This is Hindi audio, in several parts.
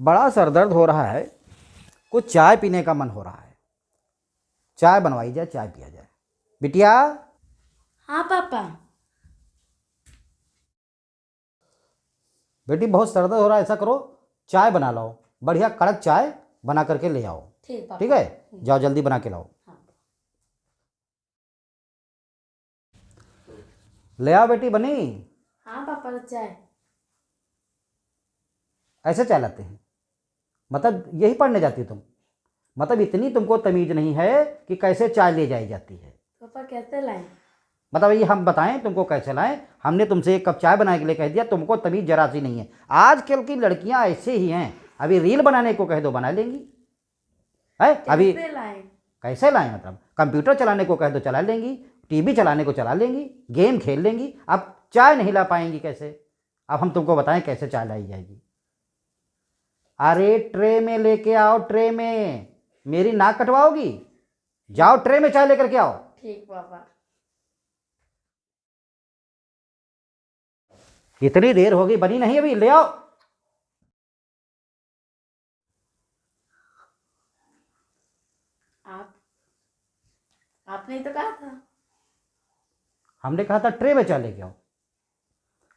बड़ा सरदर्द हो रहा है, कुछ चाय पीने का मन हो रहा है। चाय बनवाई जाए, चाय पिया जाए। बिटिया। हाँ पापा। बेटी बहुत सरदर्द हो रहा है, ऐसा करो चाय बना लाओ, बढ़िया कड़क चाय बना करके ले आओ। ठीक पापा। ठीक है, जाओ जल्दी बना के लाओ। हाँ। ले आओ बेटी, बनी। हाँ पापा चाय। ऐसे चाय लाते हैं? मतलब यही पढ़ने जाती हो तुम? मतलब इतनी तुमको तमीज नहीं है कि कैसे चाय ले जाई जाती है? पापा कैसे लाए? मतलब ये हम बताएं तुमको कैसे लाएं? हमने तुमसे एक कप चाय बनाने के लिए कह दिया, तुमको तमीज जरा सी नहीं है। आजकल की लड़कियां ऐसे ही हैं, अभी रील बनाने को कह दो बना लेंगी है। अभी कैसे लाए? कैसे लाएं? मतलब कंप्यूटर चलाने को कह दो चला लेंगी, टीवी चलाने को चला लेंगी, गेम खेल लेंगी। अब चाय नहीं ला पाएंगी कैसे? अब हम तुमको बताएं कैसे चाय लाई जाएगी। अरे ट्रे में लेके आओ, ट्रे में। मेरी नाक कटवाओगी? जाओ ट्रे में चाय लेकर के आओ। ठीक पापा। इतनी देर हो गई, बनी नहीं अभी, ले आओ। आप आपने ही तो कहा था। हमने कहा था ट्रे में चाय लेके आओ।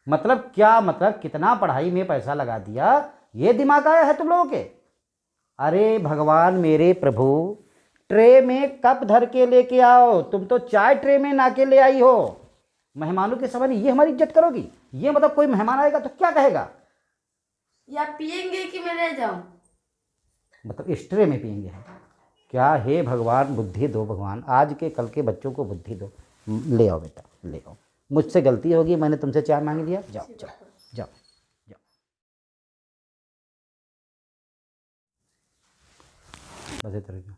मतलब क्या? मतलब कितना पढ़ाई में पैसा लगा दिया, ये दिमाग आया है तुम लोगों के? अरे भगवान मेरे प्रभु, ट्रे में कप धर के लेके आओ। तुम तो चाय ट्रे में ना के ले आई हो। मेहमानों के समय ये हमारी इज्जत करोगी? ये मतलब कोई मेहमान आएगा तो क्या कहेगा? या पियेंगे कि मैं ले जाऊं? मतलब इस ट्रे में पियेंगे हम? क्या? हे भगवान बुद्धि दो भगवान, आज के कल के बच्चों को बुद्धि दो। ले आओ बेटा, ले आओ। मुझसे गलती होगी, मैंने तुमसे चाय मांग लिया। जाओ जाओ जाओ जाओ। बस इतना।